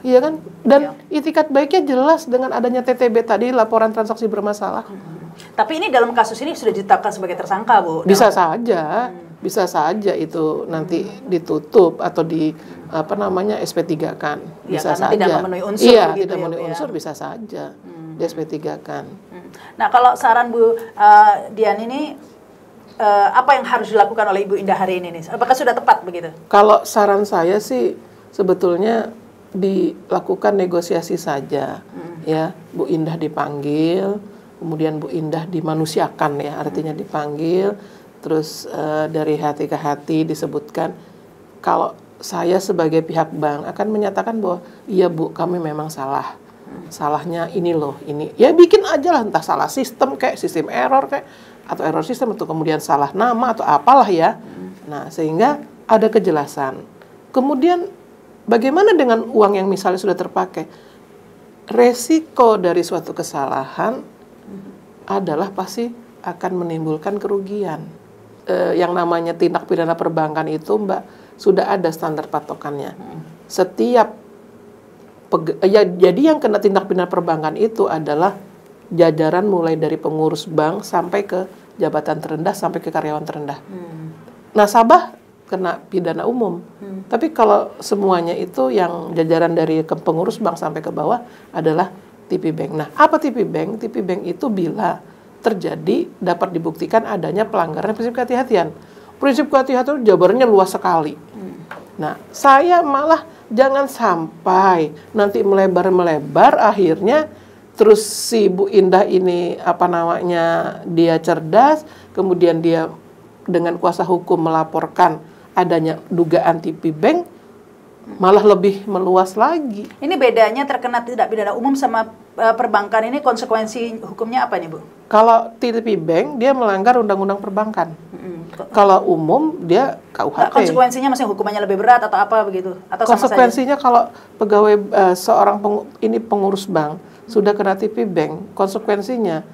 Speaker 3: Iya kan? Dan itikat baiknya jelas dengan adanya TTB tadi, laporan transaksi bermasalah.
Speaker 1: Tapi ini dalam kasus ini sudah ditetapkan sebagai tersangka, Bu.
Speaker 3: Bisa saja itu nanti ditutup atau SP3 kan. Bisa saja.
Speaker 1: Tidak memenuhi unsur.
Speaker 3: Iya, tidak memenuhi unsur bisa saja. Di SP3 kan.
Speaker 1: Nah, kalau saran Bu Dian ini apa yang harus dilakukan oleh Ibu Indah hari ini nih? Apakah sudah tepat begitu?
Speaker 3: Kalau saran saya sih sebetulnya dilakukan negosiasi saja. Ya, Bu Indah dipanggil, kemudian Bu Indah dimanusiakan ya, artinya dipanggil, terus dari hati ke hati disebutkan kalau saya sebagai pihak bank akan menyatakan bahwa iya Bu, kami memang salah. Salahnya ini loh, ini. Ya bikin aja lah, entah salah sistem kayak sistem error kayak atau error sistem atau kemudian salah nama atau apalah ya. Nah, sehingga ada kejelasan. Kemudian bagaimana dengan uang yang misalnya sudah terpakai? Resiko dari suatu kesalahan adalah pasti akan menimbulkan kerugian. Yang namanya tindak pidana perbankan itu, Mbak, sudah ada standar patokannya. Setiap jadi yang kena tindak pidana perbankan itu adalah jajaran mulai dari pengurus bank sampai ke jabatan terendah sampai ke karyawan terendah. Nasabah kena pidana umum. Tapi kalau semuanya itu yang jajaran dari pengurus bank sampai ke bawah adalah TP Bank. Nah, apa TP Bank? TP Bank itu bila terjadi dapat dibuktikan adanya pelanggaran prinsip kehati-hatian. Prinsip kehati-hatian jabarannya luas sekali. Nah, saya malah jangan sampai nanti melebar-melebar akhirnya terus si Bu Indah ini dia cerdas, kemudian dia dengan kuasa hukum melaporkan adanya dugaan TP Bank, malah lebih meluas lagi.
Speaker 1: Ini bedanya terkena tidak pidana umum sama perbankan ini, konsekuensi hukumnya apa nih, Bu?
Speaker 3: Kalau TP Bank dia melanggar undang-undang perbankan. Kalau umum dia KUHP.
Speaker 1: Konsekuensinya masih hukumannya lebih berat atau apa begitu? Atau
Speaker 3: konsekuensinya kalau pegawai seorang pengurus bank sudah kena TP Bank, konsekuensinya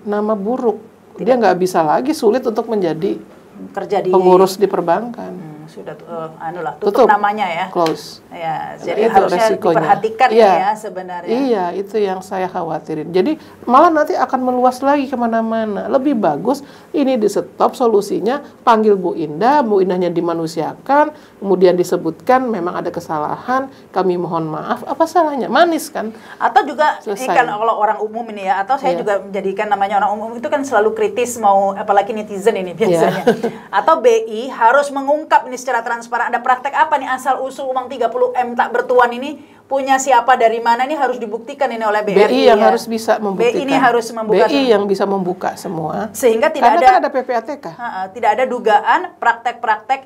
Speaker 3: nama buruk. Dia nggak bisa lagi, sulit untuk menjadi
Speaker 1: kerja di
Speaker 3: pengurus di perbankan.
Speaker 1: Sudah tutup namanya ya.
Speaker 3: Close.
Speaker 1: Ya,
Speaker 3: Nah,
Speaker 1: jadi harusnya
Speaker 3: resikonya
Speaker 1: diperhatikan ya sebenarnya.
Speaker 3: Iya, itu yang saya khawatirin. Jadi malah nanti akan meluas lagi kemana-mana. Lebih bagus ini di stop, solusinya panggil Bu Indah, Bu Indahnya dimanusiakan, kemudian disebutkan memang ada kesalahan, kami mohon maaf, apa salahnya? Manis kan?
Speaker 1: Atau juga ini
Speaker 3: Selesai.
Speaker 1: kan kalau orang umum ini ya, atau saya juga menjadikan namanya orang umum itu kan selalu kritis, mau apalagi netizen ini biasanya. Atau BI harus mengungkap ini secara transparan, ada praktek apa nih asal usul uang 30M tak bertuan ini punya siapa dari mana, ini harus dibuktikan ini oleh BRI.
Speaker 3: BI yang harus bisa membuktikan.
Speaker 1: BI ini harus membuka
Speaker 3: BI yang bisa membuka semua.
Speaker 1: Sehingga tidak
Speaker 3: Karena kan ada PPATK.
Speaker 1: Tidak ada dugaan praktek-praktek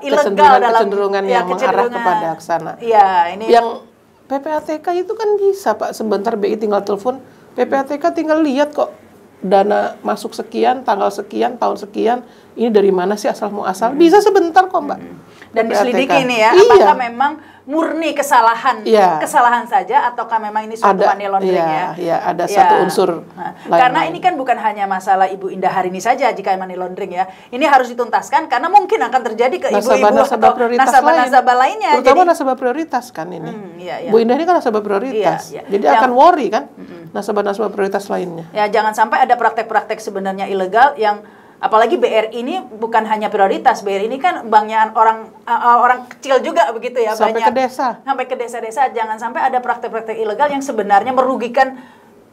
Speaker 1: ilegal dalam
Speaker 3: kecenderungan yang mengarah kepada sana.
Speaker 1: Iya, ini
Speaker 3: yang PPATK itu kan bisa Pak, sebentar BI tinggal telepon, PPATK tinggal lihat kok dana masuk sekian, tanggal sekian, tahun sekian, ini dari mana sih asal muasal? Bisa sebentar kok Mbak.
Speaker 1: Dan diselidiki ini ya,
Speaker 3: iya.
Speaker 1: apakah memang murni kesalahan saja, ataukah memang ini suatu money laundering ya?
Speaker 3: Iya, ada satu unsur lain.
Speaker 1: Karena ini kan bukan hanya masalah Ibu Indah hari ini saja jika money laundering ya. Ini harus dituntaskan karena mungkin akan terjadi ke ibu-ibu atau nasabah lainnya.
Speaker 3: Terutama nasabah prioritas kan ini. Bu Indah ini kan nasabah prioritas. Jadi akan worry kan nasabah-nasabah prioritas lainnya.
Speaker 1: Ya, jangan sampai ada praktek-praktek sebenarnya ilegal yang apalagi BRI ini bukan hanya prioritas, BRI ini kan banknya orang kecil juga begitu ya,
Speaker 3: sampai
Speaker 1: banyak,
Speaker 3: ke desa.
Speaker 1: Sampai ke desa-desa, jangan sampai ada praktek-praktek ilegal yang sebenarnya merugikan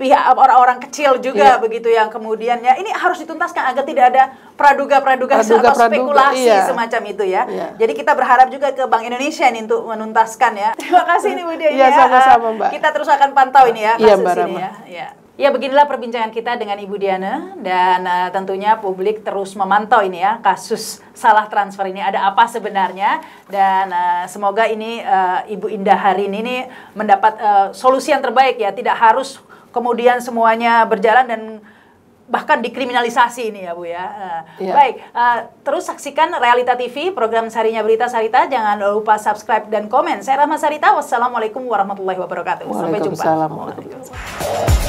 Speaker 1: pihak orang-orang kecil juga begitu, yang kemudian ya ini harus dituntaskan agar tidak ada praduga-praduga atau spekulasi semacam itu ya. Jadi kita berharap juga ke Bank Indonesia ini untuk menuntaskan ya. Terima kasih nih Bu Dia ya.
Speaker 3: Sama-sama Mbak.
Speaker 1: Kita terus akan pantau ini ya kasus ini
Speaker 3: Rama.
Speaker 1: ya. Ya, beginilah perbincangan kita dengan Ibu Diana, dan tentunya publik terus memantau ini ya, kasus salah transfer ini ada apa sebenarnya, dan semoga ini Ibu Indah hari ini mendapat solusi yang terbaik ya, tidak harus kemudian semuanya berjalan dan bahkan dikriminalisasi ini ya Bu ya. Baik, terus saksikan Realita TV, program Sarinya Berita Sarita, jangan lupa subscribe dan komen. Saya Rahma Sarita, wassalamualaikum warahmatullahi wabarakatuh. Sampai jumpa.
Speaker 3: Waalaikumsalam.